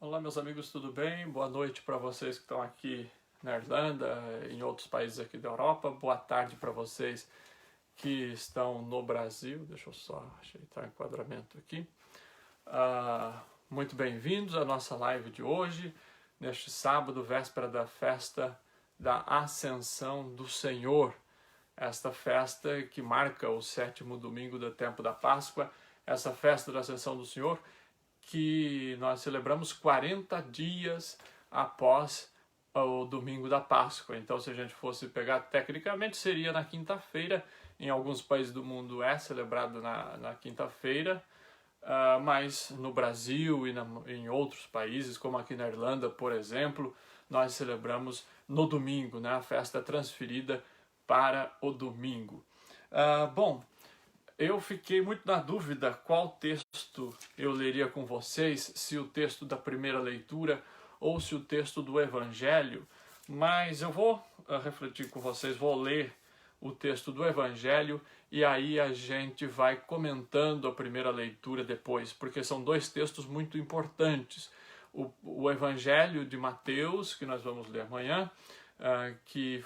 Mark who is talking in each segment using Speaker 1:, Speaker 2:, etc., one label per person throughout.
Speaker 1: Olá, meus amigos, tudo bem? Boa noite para vocês que estão aqui na Irlanda, em outros países aqui da Europa. Boa tarde para vocês que estão no Brasil. Deixa eu só ajeitar o enquadramento aqui. Muito bem-vindos à nossa live de hoje, neste sábado, véspera da festa da Ascensão do Senhor. Esta festa que marca o 7º domingo do tempo da Páscoa, essa festa da Ascensão do Senhor, que nós celebramos 40 dias após o domingo da Páscoa. Então, se a gente fosse pegar, tecnicamente seria na quinta-feira. Em alguns países do mundo é celebrado na quinta-feira, mas no Brasil e em outros países, como aqui na Irlanda, por exemplo, nós celebramos no domingo, né? A festa transferida para o domingo. Eu fiquei muito na dúvida qual texto eu leria com vocês, se o texto da primeira leitura ou se o texto do Evangelho, mas eu vou refletir com vocês, vou ler o texto do Evangelho e aí a gente vai comentando a primeira leitura depois, porque são dois textos muito importantes. O Evangelho de Mateus, que nós vamos ler amanhã, que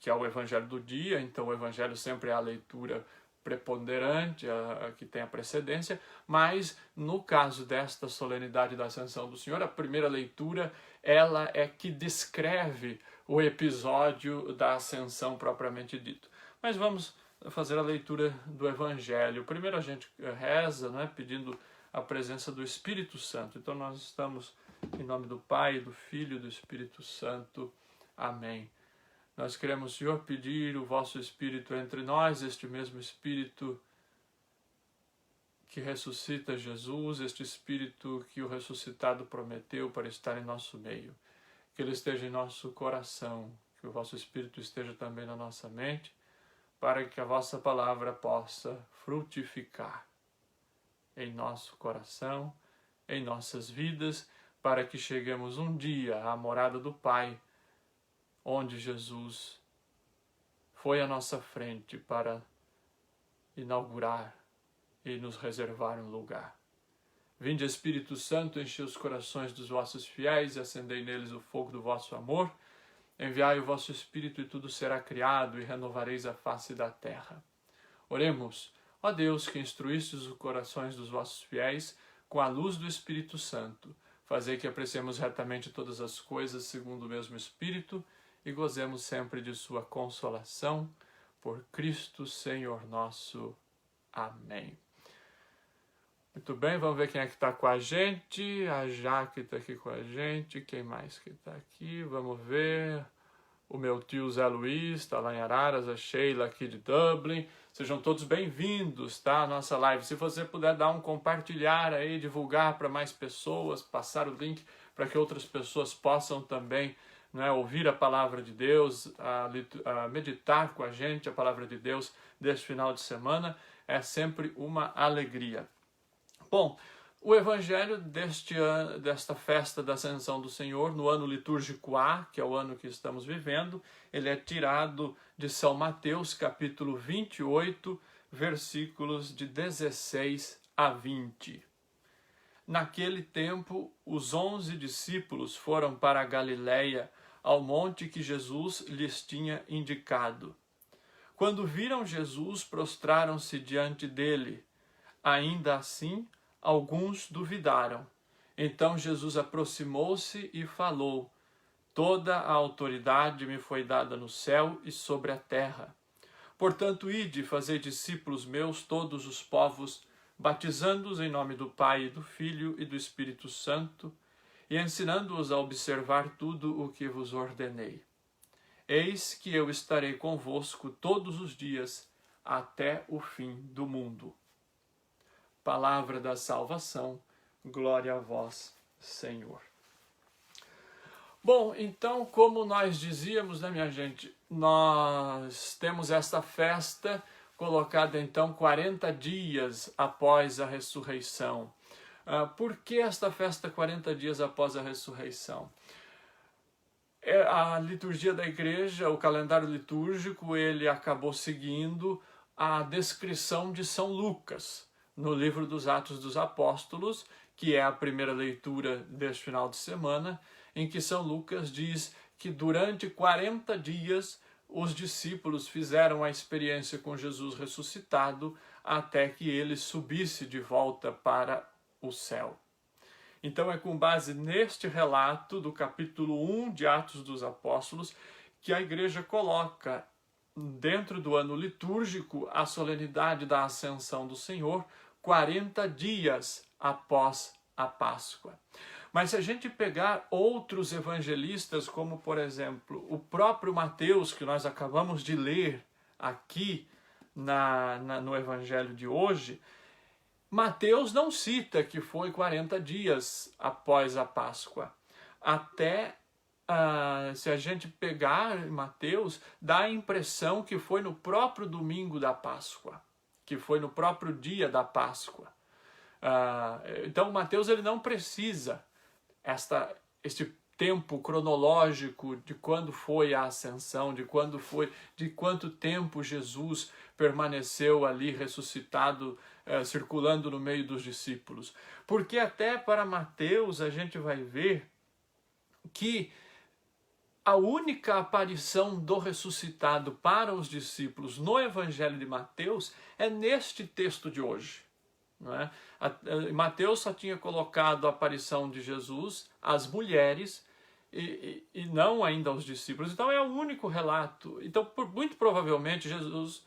Speaker 1: é o Evangelho do dia, então o Evangelho sempre é a leitura preponderante, a que tem a precedência, mas no caso desta solenidade da Ascensão do Senhor, a primeira leitura, ela é que descreve o episódio da Ascensão propriamente dito. Mas vamos fazer a leitura do Evangelho. Primeiro a gente reza, né, pedindo a presença do Espírito Santo. Então nós estamos em nome do Pai, do Filho e do Espírito Santo. Amém. Nós queremos, Senhor, pedir o vosso Espírito entre nós, este mesmo Espírito que ressuscita Jesus, este Espírito que o ressuscitado prometeu para estar em nosso meio. Que ele esteja em nosso coração, que o vosso Espírito esteja também na nossa mente, para que a vossa palavra possa frutificar em nosso coração, em nossas vidas, para que cheguemos um dia à morada do Pai, onde Jesus foi à nossa frente para inaugurar e nos reservar um lugar. Vinde, Espírito Santo, enchei os corações dos vossos fiéis e acendei neles o fogo do vosso amor. Enviai o vosso Espírito e tudo será criado e renovareis a face da terra. Oremos. Ó Deus, que instruístes os corações dos vossos fiéis com a luz do Espírito Santo, fazei que apreciemos retamente todas as coisas segundo o mesmo Espírito e gozemos sempre de sua consolação, por Cristo Senhor nosso. Amém. Muito bem, vamos ver quem é que está com a gente. A Jaque está aqui com a gente. Quem mais que está aqui? Vamos ver. O meu tio Zé Luiz está lá em Araras. A Sheila aqui de Dublin. Sejam todos bem-vindos, tá? A nossa live. Se você puder dar um compartilhar aí, divulgar para mais pessoas, passar o link para que outras pessoas possam também, né, ouvir a palavra de Deus, a meditar com a gente a palavra de Deus deste final de semana, é sempre uma alegria. Bom, o Evangelho desta festa da Ascensão do Senhor, no ano litúrgico A, que é o ano que estamos vivendo, ele é tirado de São Mateus, capítulo 28, versículos de 16 a 20. Naquele tempo, os 11 discípulos foram para a Galiléia, ao monte que Jesus lhes tinha indicado. Quando viram Jesus, prostraram-se diante dele. Ainda assim, alguns duvidaram. Então Jesus aproximou-se e falou: Toda a autoridade me foi dada no céu e sobre a terra. Portanto, ide, fazei discípulos meus todos os povos, batizando-os em nome do Pai, e do Filho e do Espírito Santo, e ensinando-os a observar tudo o que vos ordenei. Eis que eu estarei convosco todos os dias, até o fim do mundo. Palavra da salvação, glória a vós, Senhor. Bom, então, como nós dizíamos, né, minha gente, nós temos esta festa colocada, então, 40 dias após a ressurreição. Por que esta festa 40 dias após a ressurreição? A liturgia da igreja, o calendário litúrgico, ele acabou seguindo a descrição de São Lucas. no livro dos Atos dos Apóstolos, que é a primeira leitura deste final de semana, em que São Lucas diz que durante 40 dias os discípulos fizeram a experiência com Jesus ressuscitado até que ele subisse de volta para o céu. Então é com base neste relato do capítulo 1 de Atos dos Apóstolos que a Igreja coloca dentro do ano litúrgico a solenidade da Ascensão do Senhor 40 dias após a Páscoa. Mas se a gente pegar outros evangelistas, como por exemplo o próprio Mateus, que nós acabamos de ler aqui no Evangelho de hoje, Mateus não cita que foi 40 dias após a Páscoa. Até, se a gente pegar Mateus, dá a impressão que foi no próprio domingo da Páscoa, que foi no próprio dia da Páscoa. Então Mateus ele não precisa este tempo cronológico de quando foi a ascensão, de quanto tempo Jesus permaneceu ali ressuscitado, circulando no meio dos discípulos. Porque até para Mateus a gente vai ver que a única aparição do ressuscitado para os discípulos no Evangelho de Mateus é neste texto de hoje. Não é? Mateus só tinha colocado a aparição de Jesus às mulheres e não ainda aos discípulos. Então é o único relato. Então, muito provavelmente, Jesus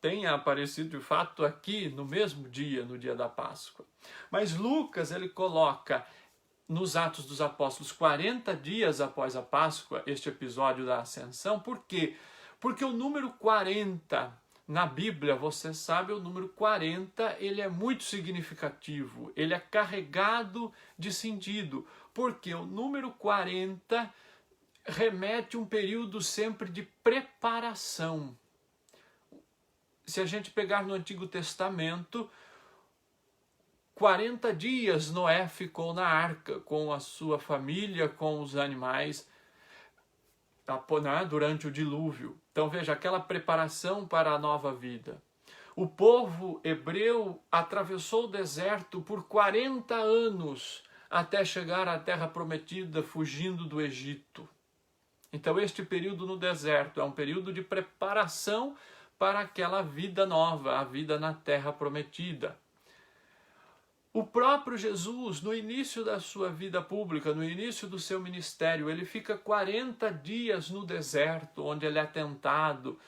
Speaker 1: tenha aparecido de fato aqui no mesmo dia, no dia da Páscoa. Mas Lucas, ele coloca nos Atos dos Apóstolos 40 dias após a Páscoa, este episódio da Ascensão. Por quê? Porque o número 40... na Bíblia, você sabe, o número 40, ele é muito significativo, ele é carregado de sentido, porque o número 40 remete a um período sempre de preparação. Se a gente pegar no Antigo Testamento, 40 dias Noé ficou na arca com a sua família, com os animais, durante o dilúvio. Então veja, aquela preparação para a nova vida. O povo hebreu atravessou o deserto por 40 anos até chegar à terra prometida, fugindo do Egito. Então este período no deserto é um período de preparação para aquela vida nova, a vida na terra prometida. O próprio Jesus, no início da sua vida pública, no início do seu ministério, ele fica 40 dias no deserto, onde ele é tentado,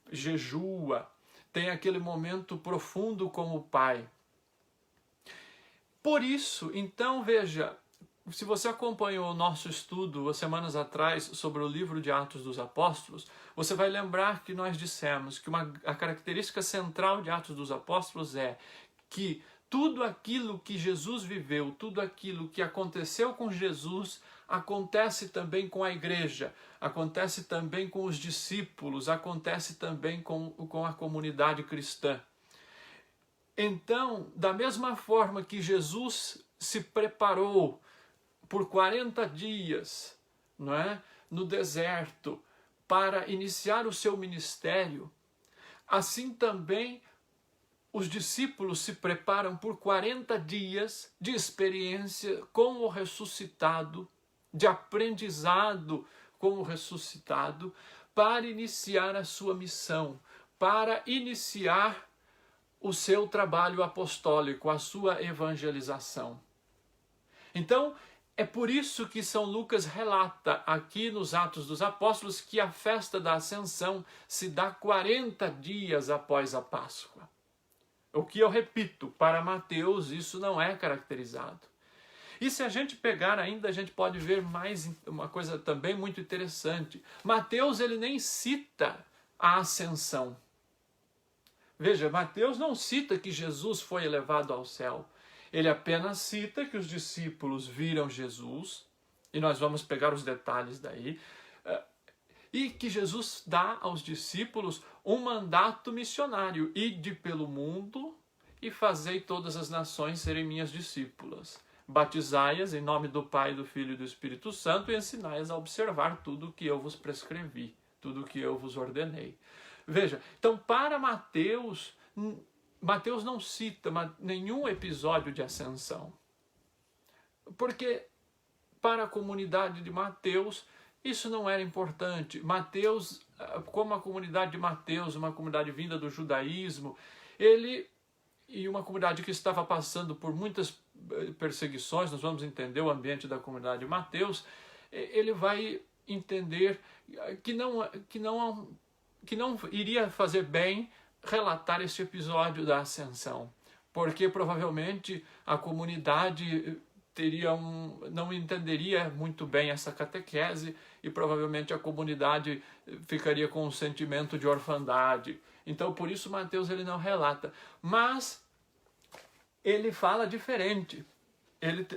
Speaker 1: jejua, tem aquele momento profundo com o Pai. Por isso, então, veja, se você acompanhou o nosso estudo há semanas atrás sobre o livro de Atos dos Apóstolos, você vai lembrar que nós dissemos que a característica central de Atos dos Apóstolos é que tudo aquilo que Jesus viveu, tudo aquilo que aconteceu com Jesus, acontece também com a igreja, acontece também com os discípulos, acontece também com a comunidade cristã. Então, da mesma forma que Jesus se preparou por 40 dias, no deserto, para iniciar o seu ministério, assim também os discípulos se preparam por 40 dias de experiência com o ressuscitado, de aprendizado com o ressuscitado, para iniciar a sua missão, para iniciar o seu trabalho apostólico, a sua evangelização. Então, é por isso que São Lucas relata aqui nos Atos dos Apóstolos que a festa da Ascensão se dá 40 dias após a Páscoa. O que eu repito, para Mateus isso não é caracterizado. E se a gente pegar ainda, a gente pode ver mais uma coisa também muito interessante. Mateus ele nem cita a ascensão. Veja, Mateus não cita que Jesus foi elevado ao céu. Ele apenas cita que os discípulos viram Jesus, e nós vamos pegar os detalhes daí, e que Jesus dá aos discípulos um mandato missionário: ide pelo mundo e fazei todas as nações serem minhas discípulas. Batizai-as em nome do Pai, do Filho e do Espírito Santo e ensinai-as a observar tudo o que eu vos prescrevi, tudo o que eu vos ordenei. Veja, então para Mateus, Mateus não cita nenhum episódio de ascensão, porque para a comunidade de Mateus isso não era importante. Mateus, como a comunidade de Mateus, uma comunidade vinda do judaísmo, e uma comunidade que estava passando por muitas perseguições, nós vamos entender o ambiente da comunidade de Mateus, ele vai entender que não iria fazer bem relatar este episódio da ascensão, porque provavelmente a comunidade não entenderia muito bem essa catequese e provavelmente a comunidade ficaria com um sentimento de orfandade. Então, por isso, Mateus ele não relata. Mas ele fala diferente.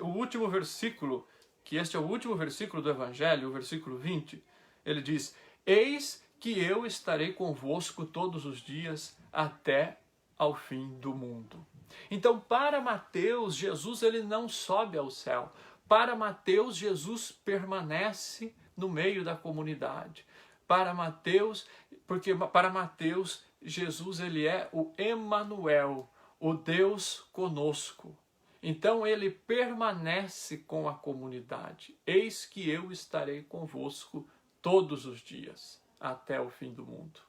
Speaker 1: O último versículo, que este é o último versículo do Evangelho, o versículo 20, ele diz: eis que eu estarei convosco todos os dias até ao fim do mundo. Então, para Mateus, Jesus ele não sobe ao céu. Para Mateus, Jesus permanece no meio da comunidade. Porque para Mateus, Jesus ele é o Emanuel, o Deus conosco. Então ele permanece com a comunidade. Eis que eu estarei convosco todos os dias, até o fim do mundo.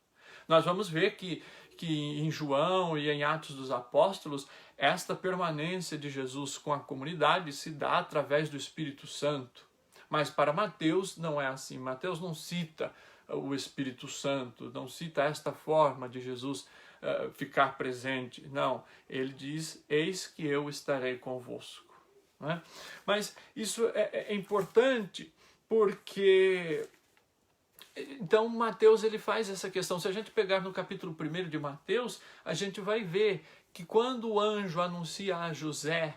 Speaker 1: Nós vamos ver que em João e em Atos dos Apóstolos, esta permanência de Jesus com a comunidade se dá através do Espírito Santo. Mas para Mateus não é assim. Mateus não cita o Espírito Santo, não cita esta forma de Jesus ficar presente. Não, ele diz, eis que eu estarei convosco. Né? Mas isso é importante porque... Então, Mateus ele faz essa questão. Se a gente pegar no capítulo 1 de Mateus, a gente vai ver que quando o anjo anuncia a José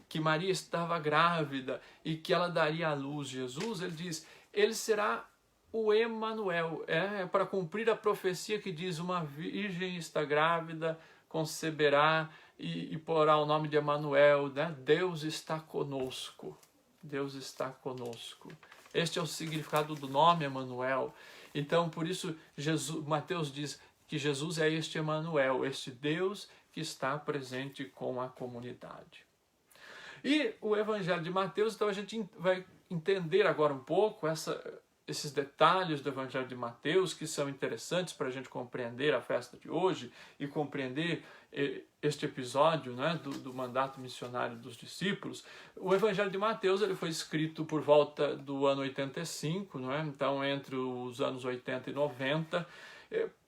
Speaker 1: que Maria estava grávida e que ela daria à luz Jesus, ele diz, ele será o Emanuel. É para cumprir a profecia que diz, uma virgem está grávida, conceberá e porá o nome de Emanuel, né? Deus está conosco. Deus está conosco. Este é o significado do nome Emanuel. Então, por isso, Mateus diz que Jesus é este Emanuel, este Deus que está presente com a comunidade. E o Evangelho de Mateus, então a gente vai entender agora um pouco esses detalhes do Evangelho de Mateus que são interessantes para a gente compreender a festa de hoje e compreender este episódio, né, do mandato missionário dos discípulos. O Evangelho de Mateus ele foi escrito por volta do ano 85, não é? Então entre os anos 80 e 90,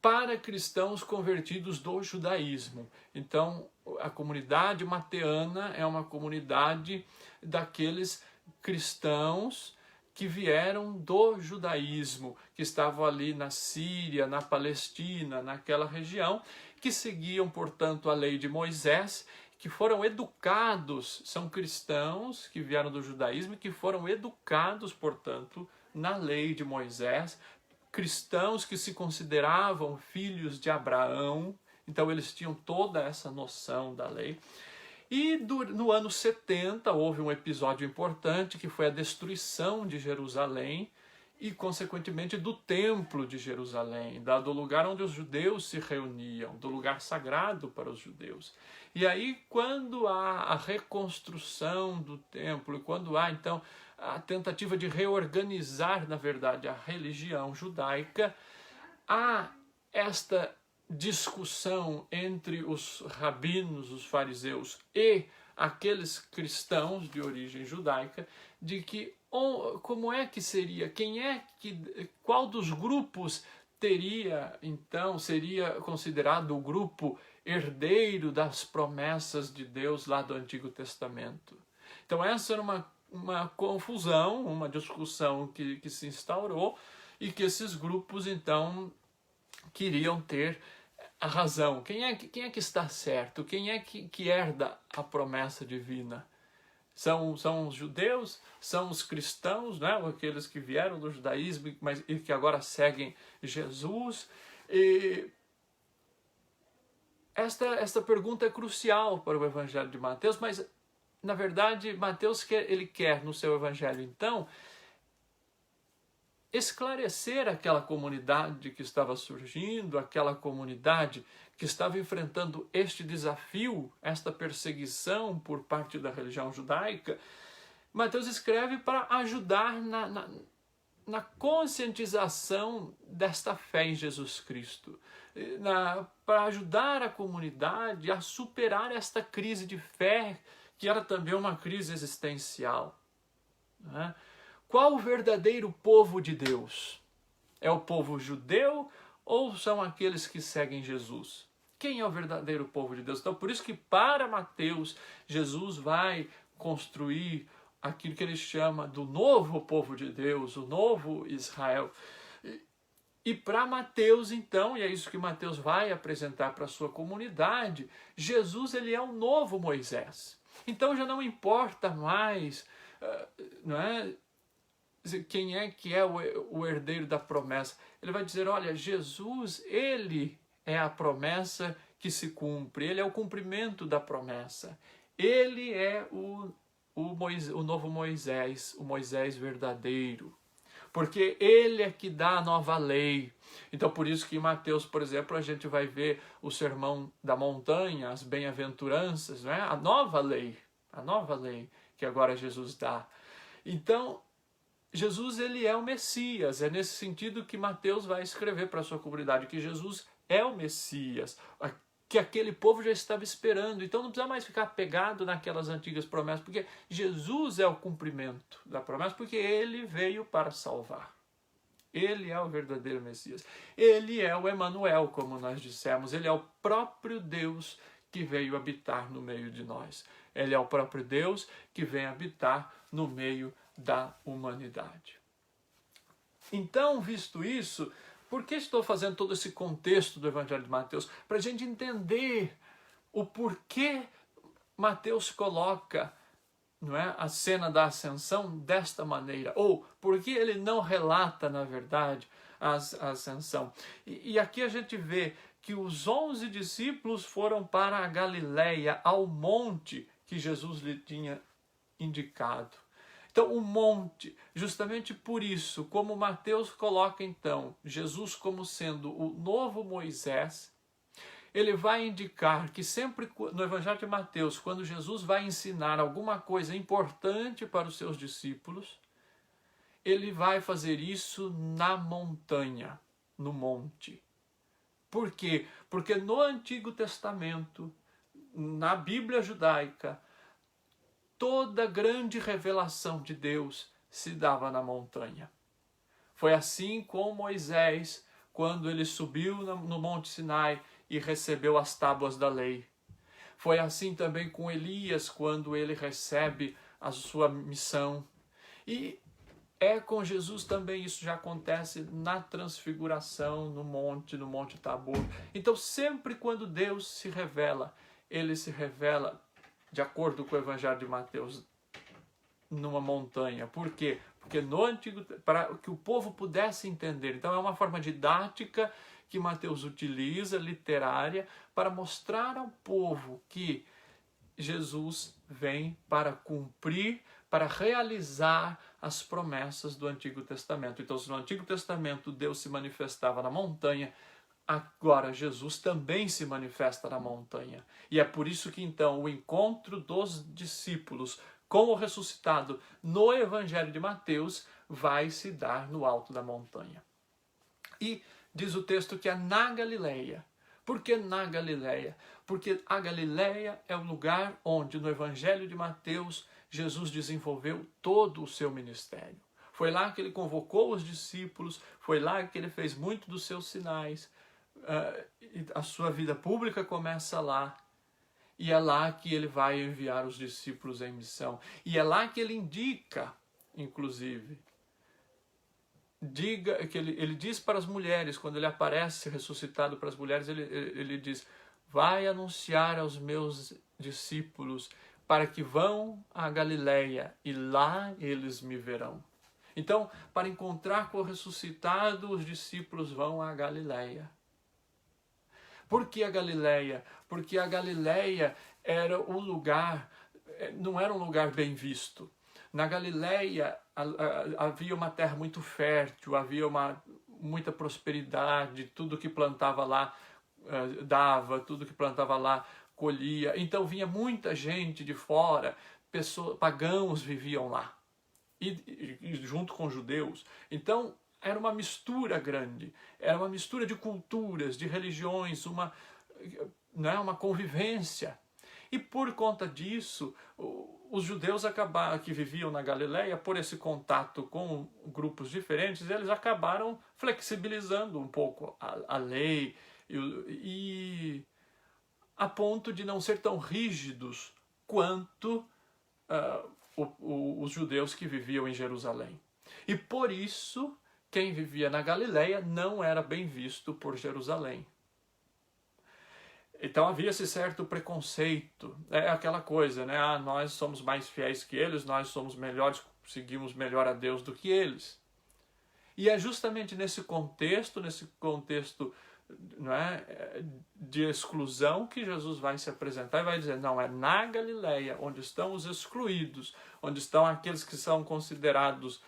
Speaker 1: para cristãos convertidos do judaísmo. Então a comunidade mateana é uma comunidade daqueles cristãos que vieram do judaísmo, que estavam ali na Síria, na Palestina, naquela região, que seguiam, portanto, a lei de Moisés, que foram educados, são cristãos que vieram do judaísmo e que foram educados, portanto, na lei de Moisés, cristãos que se consideravam filhos de Abraão, então eles tinham toda essa noção da lei. E no ano 70 houve um episódio importante que foi a destruição de Jerusalém e, consequentemente, do templo de Jerusalém, do lugar onde os judeus se reuniam, do lugar sagrado para os judeus. E aí, quando há a reconstrução do templo, quando há, então, a tentativa de reorganizar, na verdade, a religião judaica, há esta discussão entre os rabinos, os fariseus e aqueles cristãos de origem judaica, de que como é que seria, qual dos grupos seria considerado o grupo herdeiro das promessas de Deus lá do Antigo Testamento. Então essa era uma confusão, uma discussão que se instaurou e que esses grupos então queriam ter a razão. Quem é que está certo? Quem é que herda a promessa divina? São os judeus? São os cristãos, né? Aqueles que vieram do judaísmo e que agora seguem Jesus? E esta pergunta é crucial para o Evangelho de Mateus, mas, na verdade, Mateus quer no seu Evangelho, então, esclarecer aquela comunidade que estava surgindo, aquela comunidade que estava enfrentando este desafio, esta perseguição por parte da religião judaica, Mateus escreve para ajudar na conscientização desta fé em Jesus Cristo, para ajudar a comunidade a superar esta crise de fé, que era também uma crise existencial. Né? Qual o verdadeiro povo de Deus? É o povo judeu ou são aqueles que seguem Jesus? Quem é o verdadeiro povo de Deus? Então, por isso que para Mateus, Jesus vai construir aquilo que ele chama do novo povo de Deus, o novo Israel. E para Mateus, então, e é isso que Mateus vai apresentar para a sua comunidade, Jesus ele é o novo Moisés. Então já não importa mais, não é, quem é que é o herdeiro da promessa. Ele vai dizer, olha, Jesus, ele é a promessa que se cumpre, ele é o cumprimento da promessa. Ele é o novo Moisés, o Moisés verdadeiro. Porque ele é que dá a nova lei. Então, por isso que em Mateus, por exemplo, a gente vai ver o sermão da montanha, as bem-aventuranças, né? A nova lei que agora Jesus dá. Então, Jesus ele é o Messias, é nesse sentido que Mateus vai escrever para a sua comunidade, que Jesus é o Messias, que aquele povo já estava esperando. Então não precisa mais ficar pegado naquelas antigas promessas, porque Jesus é o cumprimento da promessa, porque ele veio para salvar. Ele é o verdadeiro Messias. Ele é o Emanuel, como nós dissemos. Ele é o próprio Deus que veio habitar no meio de nós. Ele é o próprio Deus que vem habitar no meio da humanidade. Então, visto isso, por que estou fazendo todo esse contexto do Evangelho de Mateus? Para a gente entender o porquê Mateus coloca, não é, a cena da ascensão desta maneira. Ou por que ele não relata, na verdade, a ascensão. E aqui a gente vê que os 11 discípulos foram para a Galileia, ao monte que Jesus lhe tinha indicado. Então, o monte, justamente por isso, como Mateus coloca então Jesus como sendo o novo Moisés, ele vai indicar que sempre no Evangelho de Mateus, quando Jesus vai ensinar alguma coisa importante para os seus discípulos, ele vai fazer isso na montanha, no monte. Por quê? Porque no Antigo Testamento, na Bíblia judaica, toda grande revelação de Deus se dava na montanha. Foi assim com Moisés, quando ele subiu no Monte Sinai e recebeu as tábuas da lei. Foi assim também com Elias, quando ele recebe a sua missão. E é com Jesus também, isso já acontece na transfiguração, no Monte Tabor. Então, sempre quando Deus se revela, ele se revela, de acordo com o Evangelho de Mateus, numa montanha. Por quê? Porque no Antigo, para que o povo pudesse entender. Então é uma forma didática que Mateus utiliza, literária, para mostrar ao povo que Jesus vem para cumprir, para realizar as promessas do Antigo Testamento. Então, se no Antigo Testamento Deus se manifestava na montanha, agora Jesus também se manifesta na montanha. E é por isso que então o encontro dos discípulos com o ressuscitado no Evangelho de Mateus vai se dar no alto da montanha. E diz o texto que é na Galileia. Por que na Galileia? Porque a Galileia é o lugar onde no Evangelho de Mateus Jesus desenvolveu todo o seu ministério. Foi lá que ele convocou os discípulos, foi lá que ele fez muito dos seus sinais. A sua vida pública começa lá. E é lá que ele vai enviar os discípulos em missão. E é lá que ele indica, inclusive, ele diz para as mulheres, quando ele aparece ressuscitado para as mulheres, ele diz, vai anunciar aos meus discípulos para que vão à Galileia e lá eles me verão. Então, para encontrar com o ressuscitado, os discípulos vão à Galileia. Por que a Galileia? Porque a Galileia era um lugar, não era um lugar bem visto. Na Galileia havia uma terra muito fértil, havia muita prosperidade, tudo que plantava lá dava, tudo que plantava lá colhia. Então vinha muita gente de fora, pagãos viviam lá, e junto com judeus. Então era uma mistura grande, era uma mistura de culturas, de religiões, uma convivência. E por conta disso, os judeus que viviam na Galileia, por esse contato com grupos diferentes, eles acabaram flexibilizando um pouco a lei, e a ponto de não ser tão rígidos quanto os judeus que viviam em Jerusalém. E por isso, quem vivia na Galileia não era bem visto por Jerusalém. Então havia esse certo preconceito, é aquela coisa, né? Nós somos mais fiéis que eles, nós somos melhores, seguimos melhor a Deus do que eles. E é justamente nesse contexto, não é, de exclusão, que Jesus vai se apresentar e vai dizer, não, é na Galileia, onde estão os excluídos, onde estão aqueles que são considerados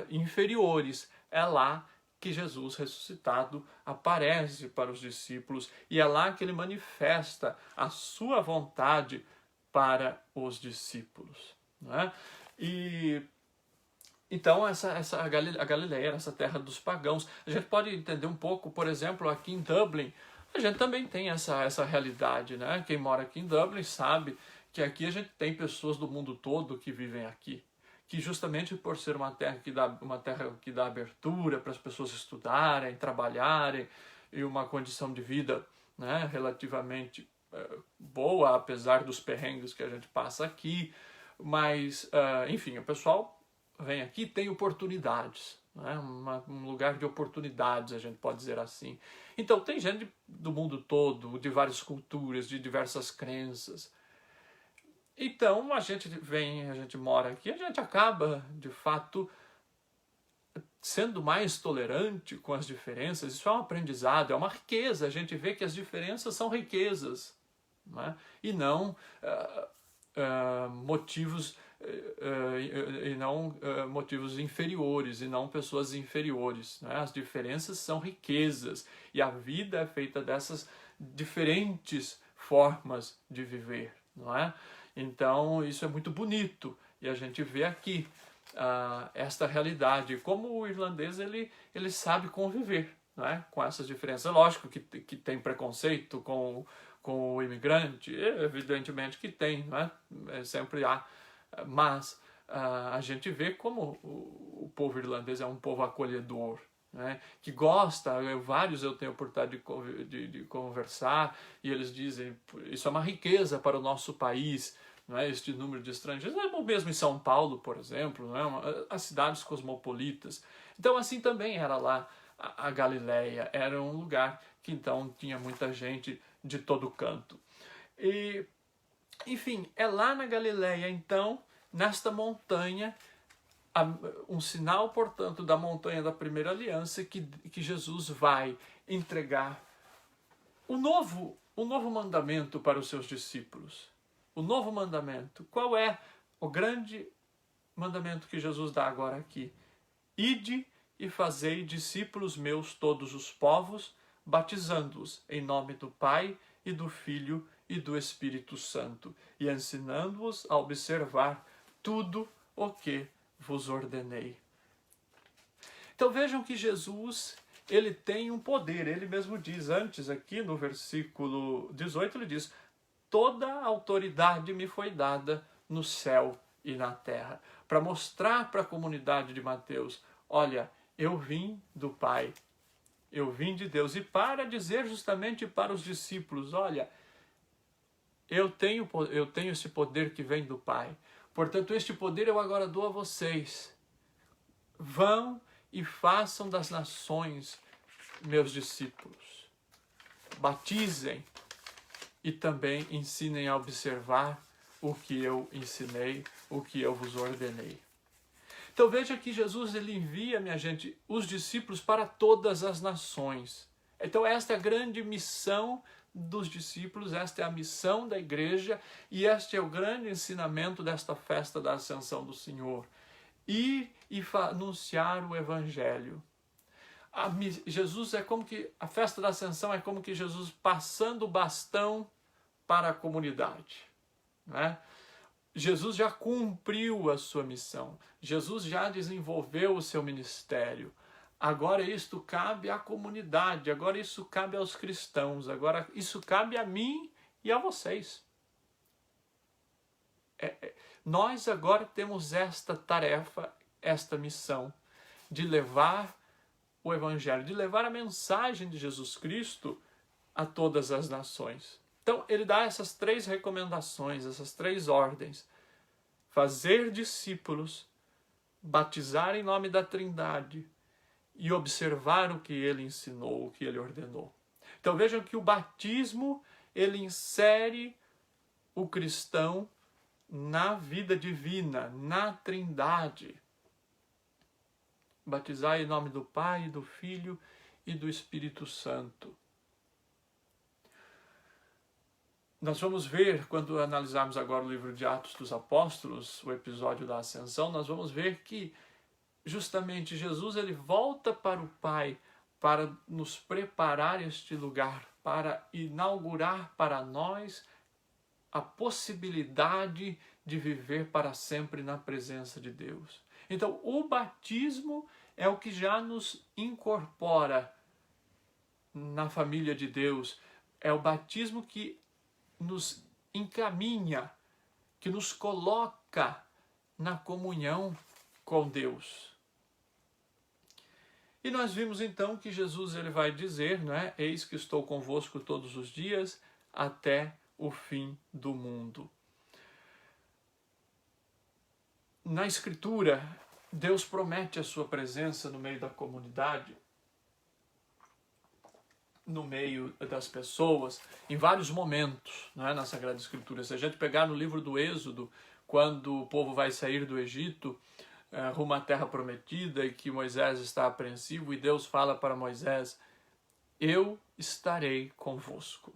Speaker 1: inferiores, é lá que Jesus ressuscitado aparece para os discípulos, e é lá que ele manifesta a sua vontade para os discípulos. Não é? E então a Galileia era essa terra dos pagãos. A gente pode entender um pouco, por exemplo, aqui em Dublin, a gente também tem essa realidade, né? Quem mora aqui em Dublin sabe que aqui a gente tem pessoas do mundo todo que vivem aqui, que justamente por ser uma terra que dá abertura para as pessoas estudarem, trabalharem, e uma condição de vida, né, relativamente boa, apesar dos perrengues que a gente passa aqui, mas, enfim, o pessoal vem aqui e tem oportunidades, né, um lugar de oportunidades, a gente pode dizer assim. Então tem gente do mundo todo, de várias culturas, de diversas crenças. Então a gente mora aqui, a gente acaba, de fato, sendo mais tolerante com as diferenças. Isso é um aprendizado, é uma riqueza. A gente vê que as diferenças são riquezas, não é? E não motivos inferiores, e não pessoas inferiores, né? As diferenças são riquezas, e a vida é feita dessas diferentes formas de viver, não é? Então isso é muito bonito, e a gente vê aqui esta realidade, como o irlandês ele sabe conviver, não é? Com essas diferenças. Lógico que tem preconceito com o imigrante, evidentemente que tem, não é? Sempre há, mas a gente vê como o povo irlandês é um povo acolhedor, né? Que gosta, vários eu tenho a oportunidade de conversar, e eles dizem, isso é uma riqueza para o nosso país, não é? Este número de estrangeiros, é mesmo em São Paulo, por exemplo, não é? As cidades cosmopolitas. Então assim também era lá a Galileia, era um lugar que então tinha muita gente de todo canto. E, enfim, é lá na Galileia, então, nesta montanha, um sinal, portanto, da montanha da primeira aliança, que Jesus vai entregar o novo mandamento para os seus discípulos. O novo mandamento. Qual é o grande mandamento que Jesus dá agora aqui? Ide e fazei discípulos meus todos os povos, batizando-os em nome do Pai e do Filho e do Espírito Santo, e ensinando-os a observar tudo o que vos ordenei. Então vejam que Jesus, ele tem um poder, ele mesmo diz antes aqui no versículo 18, ele diz, toda a autoridade me foi dada no céu e na terra, para mostrar para a comunidade de Mateus, olha, eu vim do Pai, eu vim de Deus, e para dizer justamente para os discípulos, olha, eu tenho esse poder que vem do Pai, portanto este poder eu agora dou a vocês, vão e façam das nações meus discípulos, batizem e também ensinem a observar o que eu ensinei, o que eu vos ordenei. Então veja que Jesus ele envia, minha gente, os discípulos para todas as nações. Então esta é a grande missão dos discípulos, esta é a missão da igreja, e este é o grande ensinamento desta festa da Ascensão do Senhor. Ir e anunciar o Evangelho. Jesus é como que, a festa da Ascensão é como que Jesus passando o bastão para a comunidade, né? Jesus já cumpriu a sua missão, Jesus já desenvolveu o seu ministério. Agora isto cabe à comunidade, agora isso cabe aos cristãos, agora isso cabe a mim e a vocês. Nós agora temos esta tarefa, esta missão de levar o Evangelho, de levar a mensagem de Jesus Cristo a todas as nações. Então, ele dá essas 3 recomendações, essas 3 ordens. Fazer discípulos, batizar em nome da Trindade e observar o que ele ensinou, o que ele ordenou. Então, vejam que o batismo, ele insere o cristão na vida divina, na Trindade. Batizar em nome do Pai, do Filho e do Espírito Santo. Nós vamos ver, quando analisarmos agora o livro de Atos dos Apóstolos, o episódio da Ascensão, nós vamos ver que justamente Jesus ele volta para o Pai para nos preparar este lugar, para inaugurar para nós a possibilidade de viver para sempre na presença de Deus. Então, o batismo é o que já nos incorpora na família de Deus. É o batismo que nos encaminha, que nos coloca na comunhão com Deus. E nós vimos então que Jesus ele vai dizer, né? Eis que estou convosco todos os dias até o fim do mundo. Na Escritura, Deus promete a sua presença no meio da comunidade, no meio das pessoas, em vários momentos, não é, na Sagrada Escritura. Se a gente pegar no livro do Êxodo, quando o povo vai sair do Egito, rumo à terra prometida, e que Moisés está apreensivo, e Deus fala para Moisés, eu estarei convosco.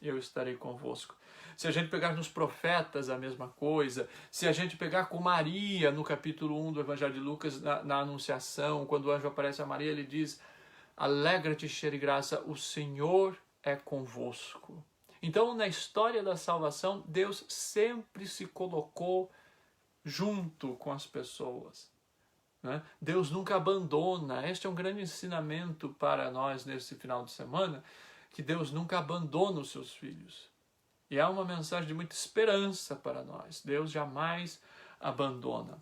Speaker 1: Eu estarei convosco. Se a gente pegar nos profetas a mesma coisa, se a gente pegar com Maria, no capítulo 1 do Evangelho de Lucas, na Anunciação, quando o anjo aparece a Maria, ele diz, alegra-te, cheia de graça, o Senhor é convosco. Então, na história da salvação, Deus sempre se colocou junto com as pessoas, né? Deus nunca abandona. Este é um grande ensinamento para nós nesse final de semana, que Deus nunca abandona os seus filhos. E é uma mensagem de muita esperança para nós. Deus jamais abandona.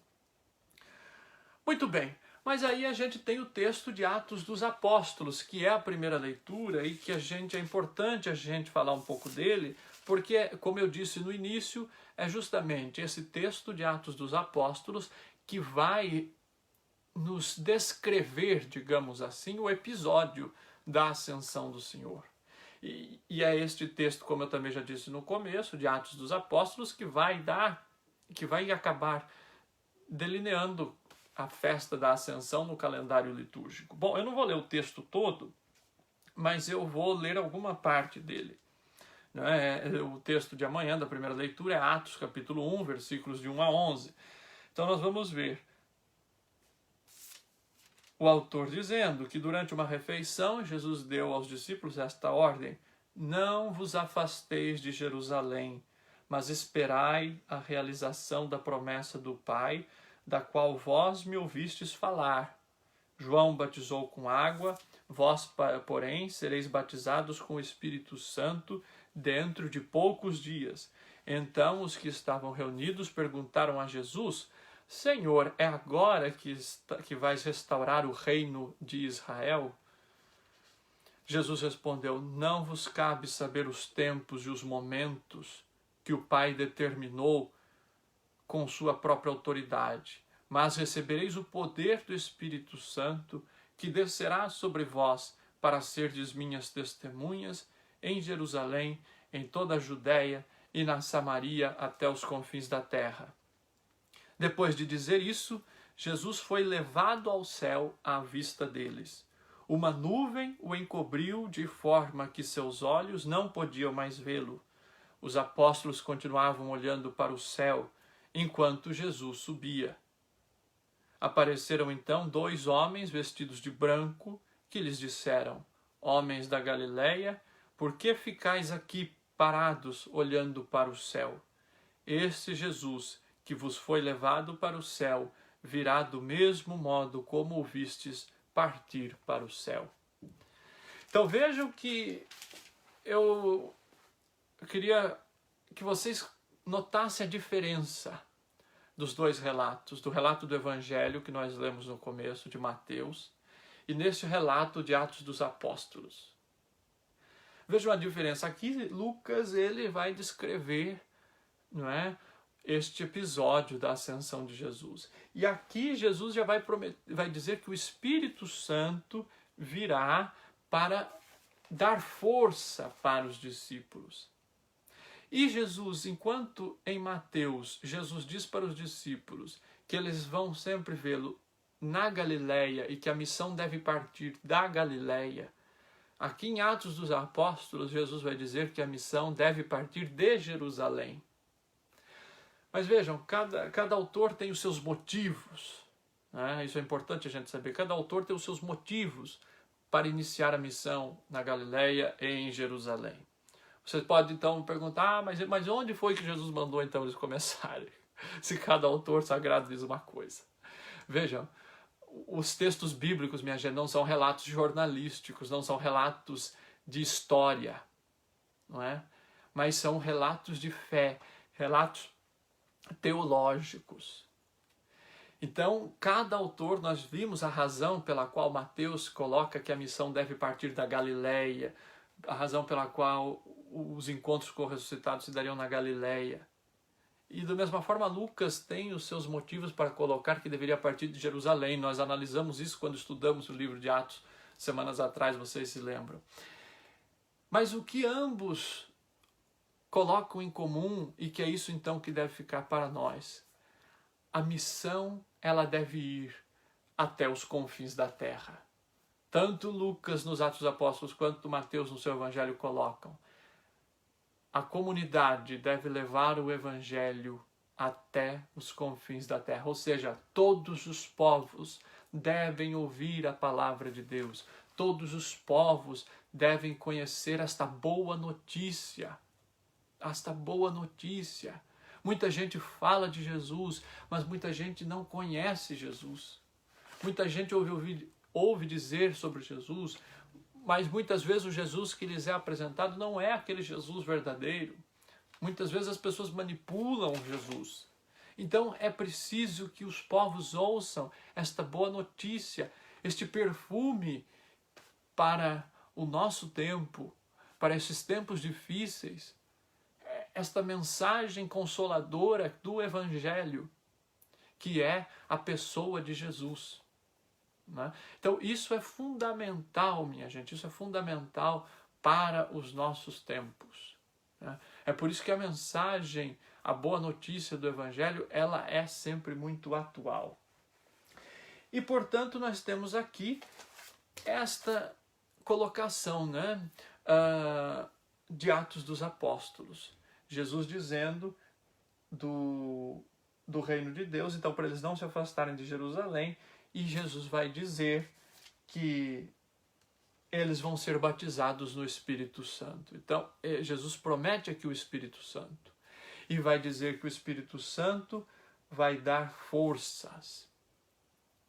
Speaker 1: Muito bem, mas aí a gente tem o texto de Atos dos Apóstolos, que é a primeira leitura e que é importante a gente falar um pouco dele, porque, como eu disse no início, é justamente esse texto de Atos dos Apóstolos que vai nos descrever, digamos assim, o episódio da ascensão do Senhor. E é este texto, como eu também já disse no começo, de Atos dos Apóstolos, que vai acabar delineando a festa da Ascensão no calendário litúrgico. Bom, eu não vou ler o texto todo, mas eu vou ler alguma parte dele. O texto de amanhã, da primeira leitura, é Atos capítulo 1, versículos de 1 a 11. Então nós vamos ver o autor dizendo que durante uma refeição Jesus deu aos discípulos esta ordem: não vos afasteis de Jerusalém, mas esperai a realização da promessa do Pai, da qual vós me ouvistes falar. João batizou com água, vós, porém, sereis batizados com o Espírito Santo dentro de poucos dias. Então os que estavam reunidos perguntaram a Jesus: Senhor, é agora que vais restaurar o reino de Israel? Jesus respondeu: não vos cabe saber os tempos e os momentos que o Pai determinou com sua própria autoridade, mas recebereis o poder do Espírito Santo, que descerá sobre vós para serdes minhas testemunhas em Jerusalém, em toda a Judéia e na Samaria até os confins da terra. Depois de dizer isso, Jesus foi levado ao céu à vista deles. Uma nuvem o encobriu de forma que seus olhos não podiam mais vê-lo. Os apóstolos continuavam olhando para o céu, enquanto Jesus subia. Apareceram então 2 homens vestidos de branco, que lhes disseram: homens da Galileia, por que ficais aqui parados olhando para o céu? Este Jesus que vos foi levado para o céu virá do mesmo modo como o vistes partir para o céu. Então vejam que eu queria que vocês notassem a diferença dos dois relatos, do relato do Evangelho que nós lemos no começo, de Mateus, e nesse relato de Atos dos Apóstolos. Vejam a diferença. Aqui Lucas ele vai descrever, não é, este episódio da ascensão de Jesus. E aqui Jesus já vai dizer que o Espírito Santo virá para dar força para os discípulos. E Jesus, enquanto em Mateus, Jesus diz para os discípulos que eles vão sempre vê-lo na Galileia e que a missão deve partir da Galileia, aqui em Atos dos Apóstolos, Jesus vai dizer que a missão deve partir de Jerusalém. Mas vejam, cada autor tem os seus motivos, né? Isso é importante a gente saber. Cada autor tem os seus motivos para iniciar a missão na Galileia e em Jerusalém. Você pode então perguntar, mas onde foi que Jesus mandou então eles começarem? Se cada autor sagrado diz uma coisa. Vejam, os textos bíblicos, minha gente, não são relatos jornalísticos, não são relatos de história, não é? Mas são relatos de fé, relatos teológicos. Então, cada autor, nós vimos a razão pela qual Mateus coloca que a missão deve partir da Galileia, a razão pela qual os encontros com o ressuscitado se dariam na Galileia. E da mesma forma, Lucas tem os seus motivos para colocar que deveria partir de Jerusalém. Nós analisamos isso quando estudamos o livro de Atos, semanas atrás, vocês se lembram. Mas o que ambos colocam em comum, e que é isso então que deve ficar para nós: a missão, ela deve ir até os confins da terra. Tanto Lucas nos Atos dos Apóstolos quanto Mateus no seu Evangelho colocam. A comunidade deve levar o Evangelho até os confins da terra. Ou seja, todos os povos devem ouvir a palavra de Deus. Todos os povos devem conhecer esta boa notícia. Esta boa notícia. Muita gente fala de Jesus, mas muita gente não conhece Jesus. Muita gente ouve dizer sobre Jesus, mas muitas vezes o Jesus que lhes é apresentado não é aquele Jesus verdadeiro. Muitas vezes as pessoas manipulam Jesus. Então é preciso que os povos ouçam esta boa notícia, este perfume para o nosso tempo, para esses tempos difíceis, esta mensagem consoladora do Evangelho, que é a pessoa de Jesus. Então isso é fundamental, minha gente, isso é fundamental para os nossos tempos. É por isso que a mensagem, a boa notícia do Evangelho, ela é sempre muito atual. E portanto nós temos aqui esta colocação, de Atos dos Apóstolos. Jesus dizendo do reino de Deus, então para eles não se afastarem de Jerusalém. E Jesus vai dizer que eles vão ser batizados no Espírito Santo. Então, Jesus promete aqui o Espírito Santo. E vai dizer que o Espírito Santo vai dar forças.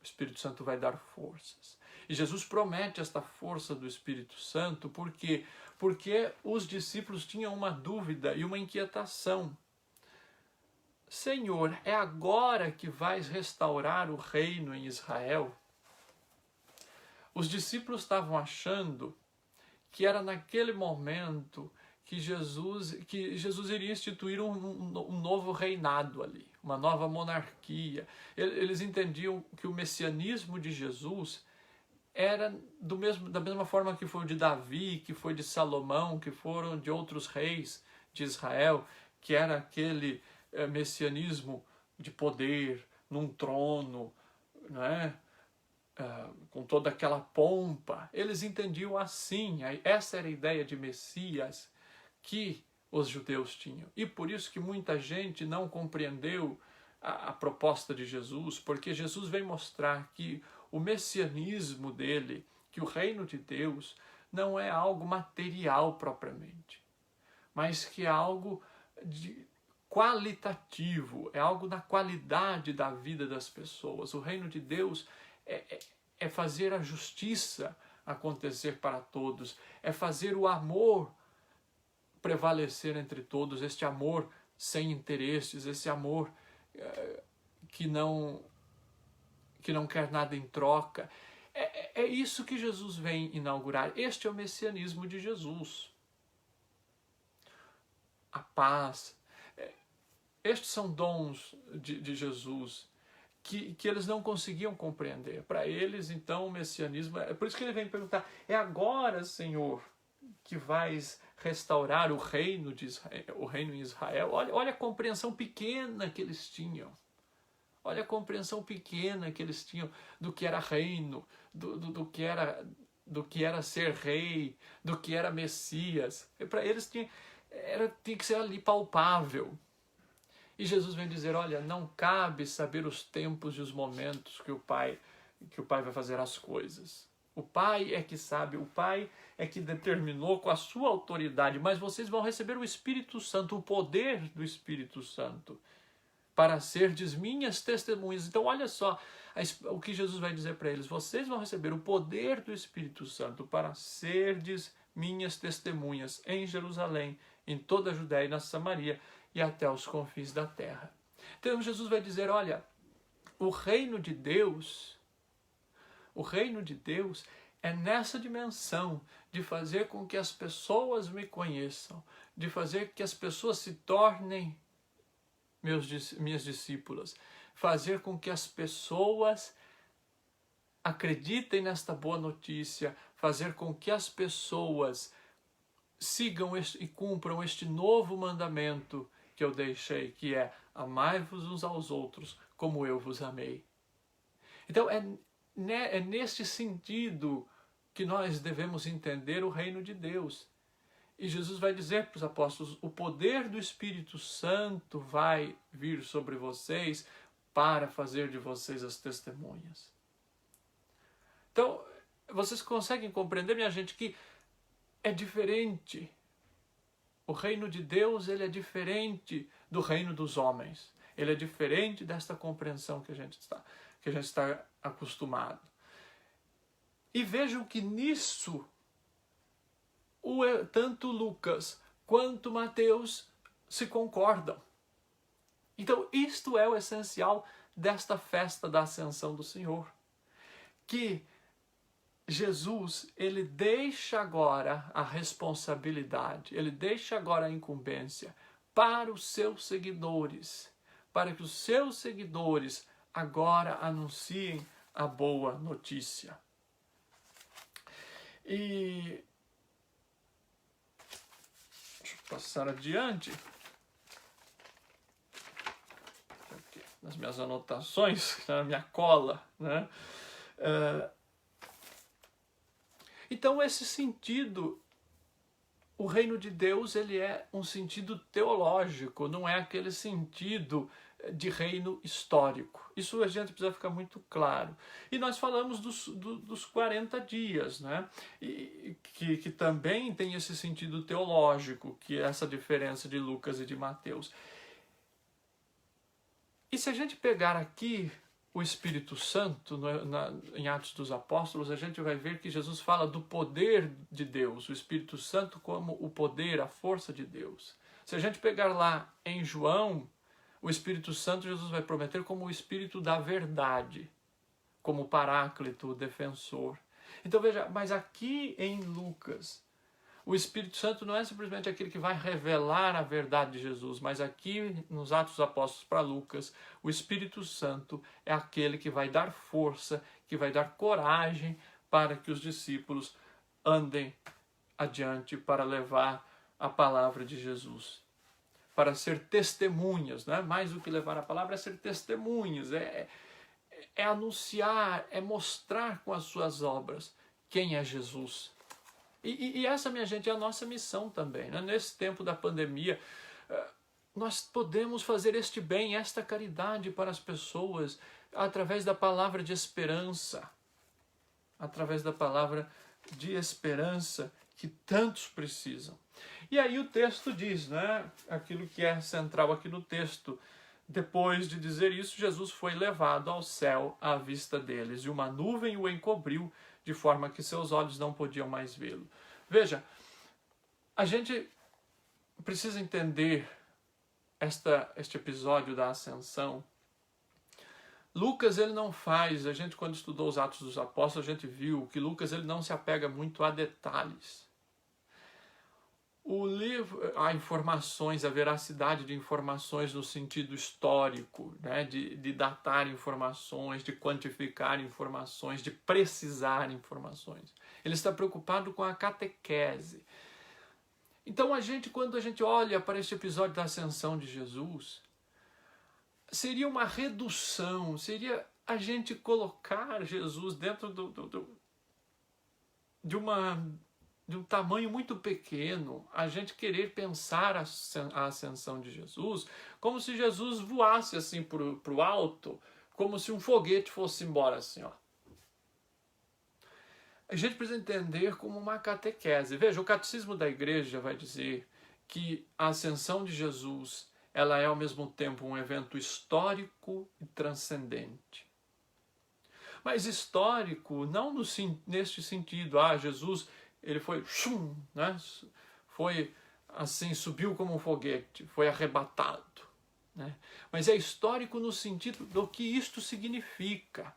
Speaker 1: O Espírito Santo vai dar forças. E Jesus promete esta força do Espírito Santo porque os discípulos tinham uma dúvida e uma inquietação. Senhor, é agora que vais restaurar o reino em Israel? Os discípulos estavam achando que era naquele momento que Jesus iria instituir um novo reinado ali, uma nova monarquia. Eles entendiam que o messianismo de Jesus era da mesma forma que foi o de Davi, que foi de Salomão, que foram de outros reis de Israel, que era aquele messianismo de poder, num trono, com toda aquela pompa. Eles entendiam assim, essa era a ideia de Messias que os judeus tinham. E por isso que muita gente não compreendeu a proposta de Jesus, porque Jesus vem mostrar que o messianismo dele, que o reino de Deus não é algo material propriamente, mas que é algo qualitativo, é algo na qualidade da vida das pessoas. O reino de Deus é fazer a justiça acontecer para todos, é fazer o amor prevalecer entre todos, este amor sem interesses, esse amor que não quer nada em troca. É isso que Jesus vem inaugurar. Este é o messianismo de Jesus. A paz. Estes são dons de Jesus que eles não conseguiam compreender. Para eles, então, o messianismo... É por isso que ele vem perguntar, é agora, Senhor, que vais restaurar o reino de Israel, o reino em Israel? Olha a compreensão pequena que eles tinham. Olha a compreensão pequena que eles tinham do que era reino, do que era ser rei, do que era Messias. Para eles tinha que ser ali palpável. E Jesus vem dizer, olha, não cabe saber os tempos e os momentos que o Pai vai fazer as coisas. O Pai é que sabe, o Pai é que determinou com a sua autoridade, mas vocês vão receber o Espírito Santo, o poder do Espírito Santo, para serdes minhas testemunhas. Então olha só o que Jesus vai dizer para eles, vocês vão receber o poder do Espírito Santo para serdes minhas testemunhas em Jerusalém, em toda a Judéia e na Samaria e até os confins da terra. Então Jesus vai dizer, olha, o reino de Deus é nessa dimensão de fazer com que as pessoas me conheçam, de fazer com que as pessoas se tornem minhas discípulas, fazer com que as pessoas acreditem nesta boa notícia, fazer com que as pessoas sigam e cumpram este novo mandamento que eu deixei, que é amai-vos uns aos outros como eu vos amei. Então é neste sentido que nós devemos entender o reino de Deus. E Jesus vai dizer para os apóstolos, o poder do Espírito Santo vai vir sobre vocês para fazer de vocês as testemunhas. Então, vocês conseguem compreender, minha gente, que é diferente. O reino de Deus, ele é diferente do reino dos homens. Ele é diferente desta compreensão que a gente está acostumado. E vejam que nisso, tanto Lucas quanto Mateus se concordam. Então, isto é o essencial desta festa da Ascensão do Senhor. Que Jesus, ele deixa agora a responsabilidade, ele deixa agora a incumbência para os seus seguidores, para que os seus seguidores agora anunciem a boa notícia. E deixa eu passar adiante. Aqui, nas minhas anotações, na minha cola, né? Então, esse sentido, o reino de Deus, ele é um sentido teológico, não é aquele sentido de reino histórico. Isso a gente precisa ficar muito claro. E nós falamos dos 40 dias, né? Que também tem esse sentido teológico, que é essa diferença de Lucas e de Mateus. E se a gente pegar aqui o Espírito Santo, em Atos dos Apóstolos, a gente vai ver que Jesus fala do poder de Deus, o Espírito Santo como o poder, a força de Deus. Se a gente pegar lá em João, o Espírito Santo, Jesus vai prometer como o Espírito da verdade, como o Paráclito, o defensor. Então veja, mas aqui em Lucas, o Espírito Santo não é simplesmente aquele que vai revelar a verdade de Jesus, mas aqui nos Atos dos Apóstolos para Lucas, o Espírito Santo é aquele que vai dar força, que vai dar coragem para que os discípulos andem adiante para levar a palavra de Jesus. Para ser testemunhas, né? Mais do que levar a palavra, é ser testemunhas, é anunciar, é mostrar com as suas obras quem é Jesus. E essa, minha gente, é a nossa missão também, né? Nesse tempo da pandemia, nós podemos fazer este bem, esta caridade para as pessoas, através da palavra de esperança, através da palavra de esperança que tantos precisam. E aí o texto diz, né, aquilo que é central aqui no texto: depois de dizer isso, Jesus foi levado ao céu à vista deles, e uma nuvem o encobriu, de forma que seus olhos não podiam mais vê-lo. Veja, a gente precisa entender este episódio da ascensão. Lucas, ele não faz, a gente quando estudou os Atos dos Apóstolos, a gente viu que Lucas, ele não se apega muito a detalhes. O livro, a informações, a veracidade de informações no sentido histórico, né, de datar informações, de quantificar informações, de precisar informações. Ele está preocupado com a catequese. Então, quando a gente olha para este episódio da ascensão de Jesus, seria uma redução, seria a gente colocar Jesus dentro de um tamanho muito pequeno, a gente querer pensar a ascensão de Jesus como se Jesus voasse assim para o alto, como se um foguete fosse embora assim, ó. A gente precisa entender como uma catequese. Veja, o catecismo da igreja vai dizer que a ascensão de Jesus, ela é ao mesmo tempo um evento histórico e transcendente. Mas histórico não neste sentido, Jesus, ele foi, né? Foi assim, subiu como um foguete, foi arrebatado, né? Mas é histórico no sentido do que isto significa.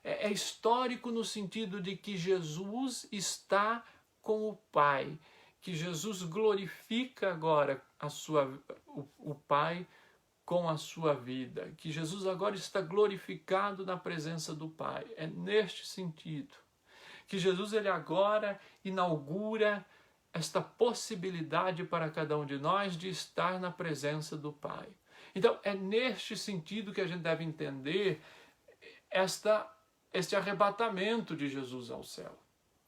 Speaker 1: É histórico no sentido de que Jesus está com o Pai, que Jesus glorifica agora o Pai com a sua vida, que Jesus agora está glorificado na presença do Pai. É neste sentido que Jesus, ele agora inaugura esta possibilidade para cada um de nós de estar na presença do Pai. Então, é neste sentido que a gente deve entender este arrebatamento de Jesus ao céu.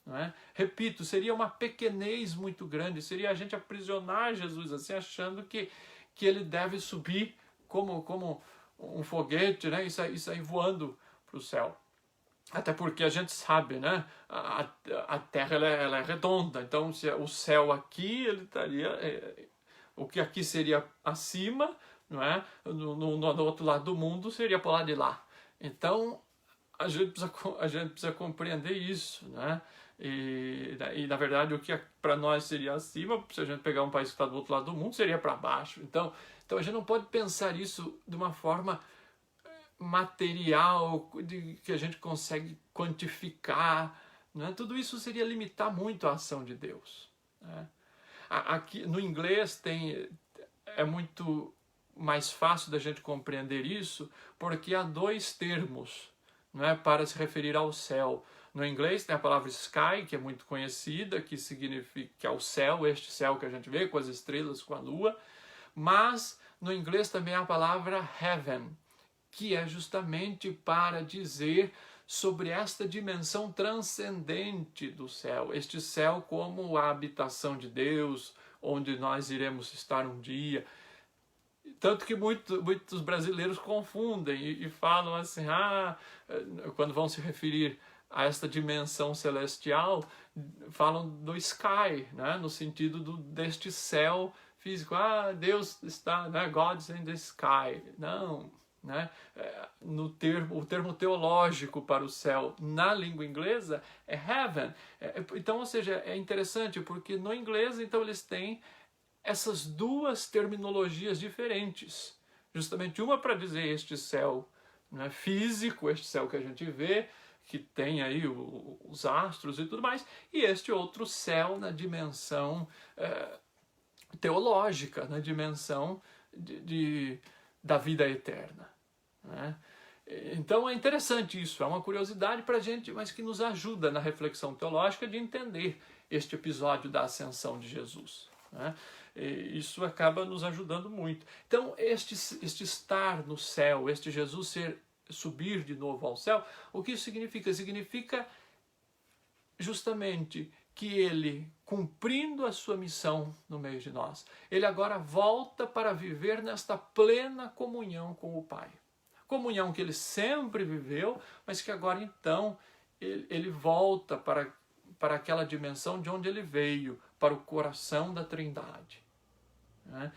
Speaker 1: Não é? Repito, seria uma pequenez muito grande, seria a gente aprisionar Jesus assim, achando que ele deve subir como um foguete, né? e sair voando para o céu. Até porque a gente sabe, né? A Terra ela é redonda, então se o céu aqui, ele estaria... o que aqui seria acima, não é? No outro lado do mundo seria para o lado de lá. Então, a gente precisa compreender isso, né? E na verdade, o que para nós seria acima, se a gente pegar um país que está do outro lado do mundo, seria para baixo. Então, a gente não pode pensar isso de uma forma material, que a gente consegue quantificar, né? Tudo isso seria limitar muito a ação de Deus, né? Aqui no inglês é muito mais fácil da gente compreender isso, porque há dois termos, né, para se referir ao céu. No inglês tem a palavra sky, que é muito conhecida, que significa que é o céu, este céu que a gente vê com as estrelas, com a lua. Mas no inglês também há a palavra heaven, que é justamente para dizer sobre esta dimensão transcendente do céu. Este céu como a habitação de Deus, onde nós iremos estar um dia. Tanto que muitos brasileiros confundem e falam assim, quando vão se referir a esta dimensão celestial, falam do sky, né? No sentido deste céu físico. Deus está, né? God's in the sky. Não, né? O termo teológico para o céu na língua inglesa é heaven. Então, ou seja, é interessante porque no inglês, então, eles têm essas duas terminologias diferentes. Justamente uma para dizer este céu, né, físico, este céu que a gente vê, que tem aí os astros e tudo mais, e este outro céu na dimensão teológica, na dimensão da vida eterna, né? Então é interessante isso, é uma curiosidade para a gente, mas que nos ajuda na reflexão teológica de entender este episódio da ascensão de Jesus, né? E isso acaba nos ajudando muito. Então este estar no céu, este Jesus subir de novo ao céu, o que isso significa? Significa justamente que ele, cumprindo a sua missão no meio de nós, ele agora volta para viver nesta plena comunhão com o Pai. Comunhão que ele sempre viveu, mas que agora então ele volta para aquela dimensão de onde ele veio, para o coração da Trindade, né?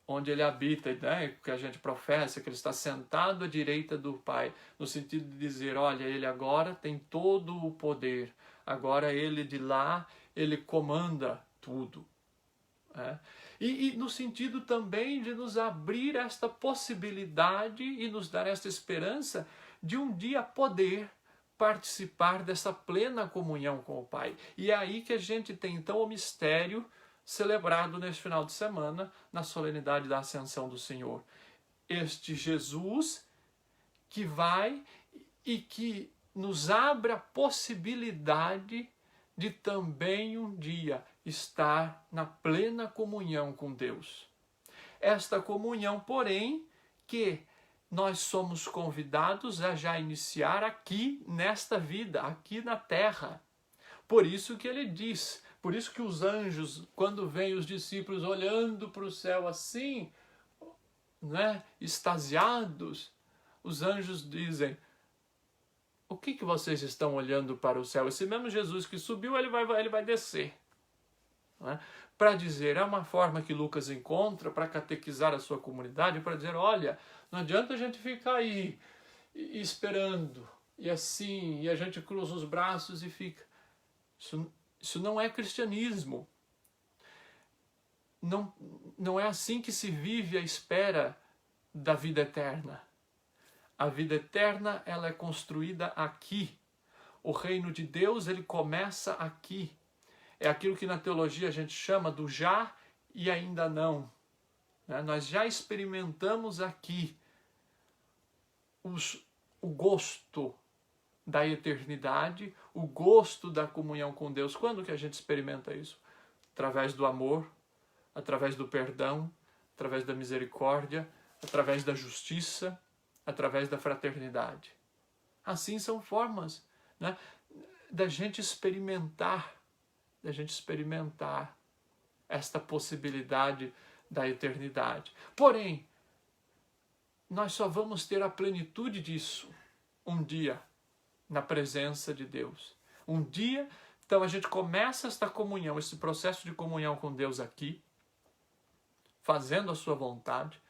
Speaker 1: Onde ele habita, né? Que a gente professa que ele está sentado à direita do Pai, no sentido de dizer, olha, ele agora tem todo o poder, agora ele de lá, ele comanda tudo, né? E no sentido também de nos abrir esta possibilidade e nos dar esta esperança de um dia poder participar dessa plena comunhão com o Pai. E é aí que a gente tem então o mistério celebrado neste final de semana, na solenidade da Ascensão do Senhor. Este Jesus que vai e que nos abre a possibilidade de também um dia estar na plena comunhão com Deus. Esta comunhão, porém, que nós somos convidados a já iniciar aqui nesta vida, aqui na terra. Por isso que ele diz, por isso que os anjos, quando vêm os discípulos olhando para o céu assim, né, extasiados, os anjos dizem, o que vocês estão olhando para o céu? Esse mesmo Jesus que subiu, ele vai descer. Né? Para dizer, é uma forma que Lucas encontra para catequizar a sua comunidade, para dizer, olha, não adianta a gente ficar aí esperando, e assim, e a gente cruza os braços e fica. Isso não é cristianismo. Não é assim que se vive à espera da vida eterna. A vida eterna, ela é construída aqui. O reino de Deus, ele começa aqui. É aquilo que na teologia a gente chama do já e ainda não. Né? Nós já experimentamos aqui o gosto da eternidade, o gosto da comunhão com Deus. Quando que a gente experimenta isso? Através do amor, através do perdão, através da misericórdia, através da justiça, através da fraternidade. Assim são formas, né, da gente experimentar esta possibilidade da eternidade. Porém, nós só vamos ter a plenitude disso um dia, na presença de Deus. Um dia, então a gente começa esta comunhão, esse processo de comunhão com Deus aqui, fazendo a sua vontade,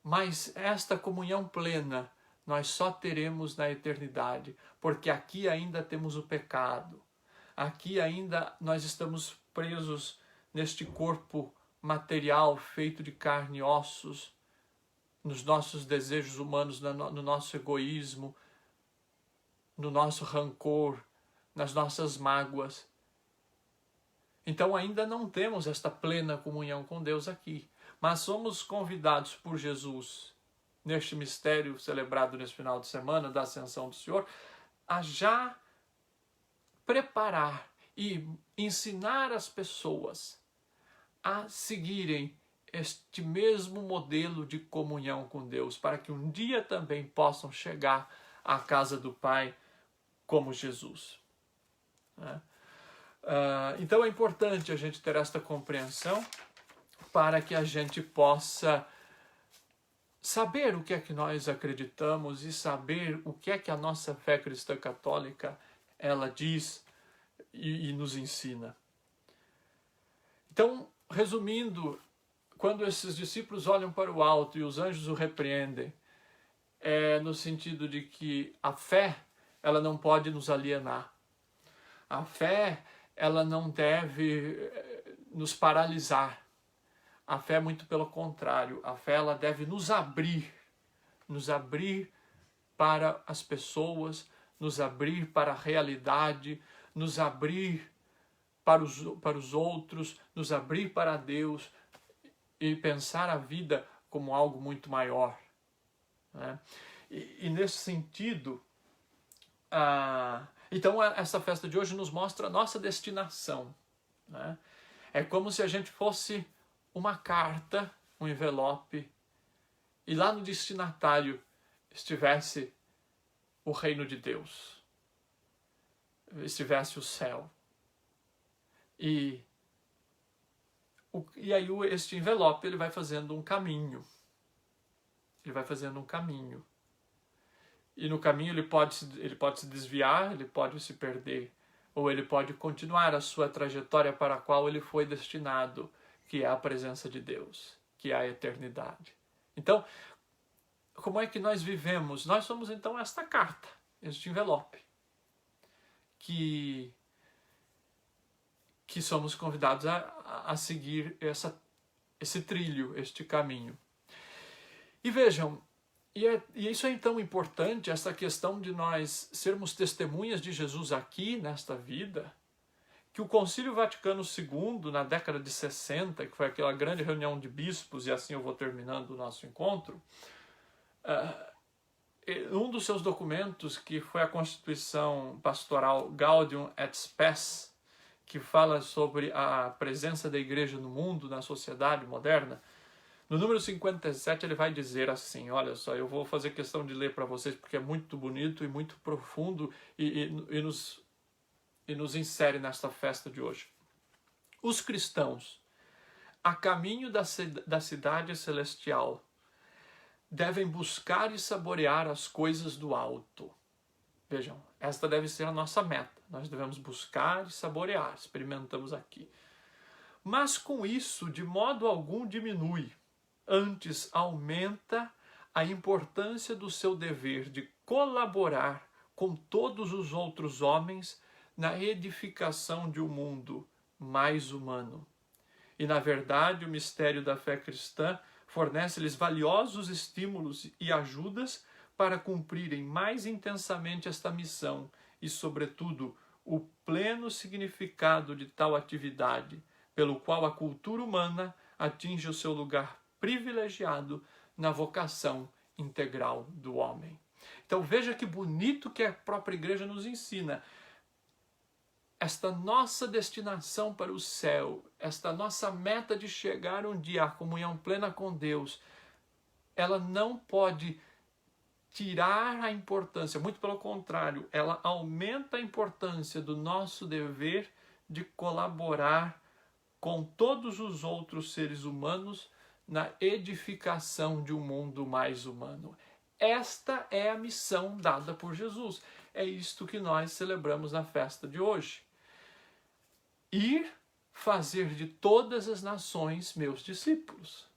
Speaker 1: mas esta comunhão plena nós só teremos na eternidade, porque aqui ainda temos o pecado, aqui ainda nós estamos presos neste corpo material feito de carne e ossos, nos nossos desejos humanos, no nosso egoísmo, no nosso rancor, nas nossas mágoas. Então ainda não temos esta plena comunhão com Deus aqui, mas somos convidados por Jesus, neste mistério celebrado nesse final de semana da Ascensão do Senhor, a já preparar e ensinar as pessoas a seguirem este mesmo modelo de comunhão com Deus, para que um dia também possam chegar à casa do Pai como Jesus. Então é importante a gente ter esta compreensão para que a gente possa saber o que é que nós acreditamos e saber o que é que a nossa fé cristã católica ela diz e nos ensina. Então, resumindo, quando esses discípulos olham para o alto e os anjos o repreendem, é no sentido de que a fé ela não pode nos alienar. A fé ela não deve nos paralisar. A fé, muito pelo contrário, a fé ela deve nos abrir para as pessoas, nos abrir para a realidade, nos abrir para os outros, nos abrir para Deus e pensar a vida como algo muito maior. Né? E nesse sentido, então essa festa de hoje nos mostra a nossa destinação. Né? É como se a gente fosse uma carta, um envelope, e lá no destinatário estivesse o reino de Deus, estivesse o céu. E aí este envelope ele vai fazendo um caminho. Ele vai fazendo um caminho. E no caminho ele pode se desviar, ele pode se perder, ou ele pode continuar a sua trajetória para a qual ele foi destinado, que é a presença de Deus, que é a eternidade. Então, como é que nós vivemos? Nós somos então esta carta, este envelope, que somos convidados a seguir esse trilho, este caminho. E vejam, e isso é então importante, essa questão de nós sermos testemunhas de Jesus aqui, nesta vida, que o Concílio Vaticano II, na década de 60, que foi aquela grande reunião de bispos, e assim eu vou terminando o nosso encontro, um dos seus documentos, que foi a Constituição Pastoral Gaudium et Spes, que fala sobre a presença da igreja no mundo, na sociedade moderna, no número 57 ele vai dizer assim, olha só, eu vou fazer questão de ler para vocês porque é muito bonito e muito profundo e nos insere nesta festa de hoje. Os cristãos, a caminho da cidade celestial, devem buscar e saborear as coisas do alto. Vejam, esta deve ser a nossa meta. Nós devemos buscar e saborear, experimentamos aqui. Mas com isso, de modo algum diminui. Antes, aumenta a importância do seu dever de colaborar com todos os outros homens na edificação de um mundo mais humano. E, na verdade, o mistério da fé cristã fornece-lhes valiosos estímulos e ajudas para cumprirem mais intensamente esta missão e, sobretudo, o pleno significado de tal atividade, pelo qual a cultura humana atinge o seu lugar privilegiado na vocação integral do homem. Então veja que bonito que a própria igreja nos ensina. Esta nossa destinação para o céu, esta nossa meta de chegar um dia à comunhão plena com Deus, ela não pode tirar a importância, muito pelo contrário, ela aumenta a importância do nosso dever de colaborar com todos os outros seres humanos na edificação de um mundo mais humano. Esta é a missão dada por Jesus. É isto que nós celebramos na festa de hoje. Ir fazer de todas as nações meus discípulos.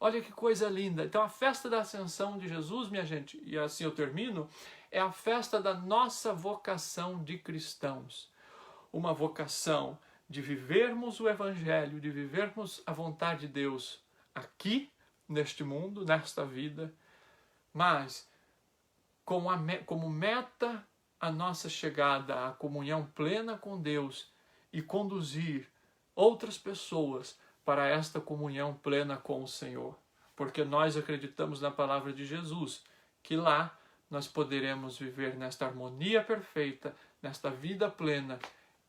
Speaker 1: Olha que coisa linda. Então a festa da ascensão de Jesus, minha gente, e assim eu termino, é a festa da nossa vocação de cristãos. Uma vocação de vivermos o Evangelho, de vivermos a vontade de Deus aqui, neste mundo, nesta vida, mas como meta a nossa chegada à comunhão plena com Deus e conduzir outras pessoas para esta comunhão plena com o Senhor. Porque nós acreditamos na palavra de Jesus, que lá nós poderemos viver nesta harmonia perfeita, nesta vida plena,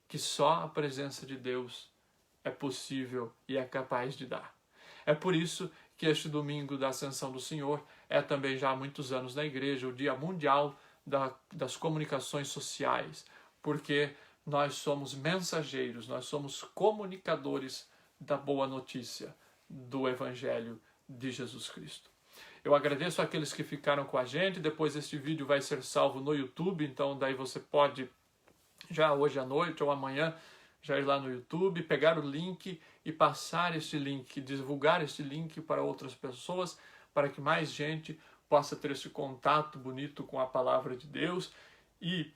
Speaker 1: que só a presença de Deus é possível e é capaz de dar. É por isso que este domingo da Ascensão do Senhor é também já há muitos anos na igreja o Dia Mundial das Comunicações Sociais, porque nós somos mensageiros, nós somos comunicadores da boa notícia do Evangelho de Jesus Cristo. Eu agradeço àqueles que ficaram com a gente, depois este vídeo vai ser salvo no YouTube, então daí você pode já hoje à noite ou amanhã, já ir lá no YouTube, pegar o link e passar este link, divulgar este link para outras pessoas, para que mais gente possa ter esse contato bonito com a palavra de Deus e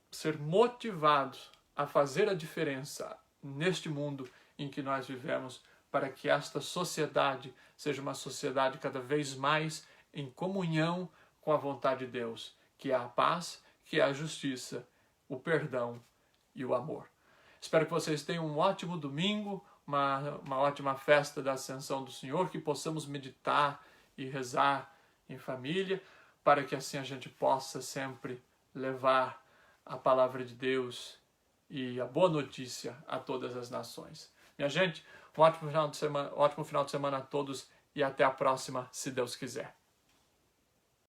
Speaker 1: ser motivados a fazer a diferença neste mundo em que nós vivemos, para que esta sociedade seja uma sociedade cada vez mais em comunhão com a vontade de Deus, que é a paz, que é a justiça, o perdão e o amor. Espero que vocês tenham um ótimo domingo, uma ótima festa da Ascensão do Senhor, que possamos meditar e rezar em família, para que assim a gente possa sempre levar a palavra de Deus e a boa notícia a todas as nações. Minha gente, um ótimo final de semana a todos e até a próxima, se Deus quiser.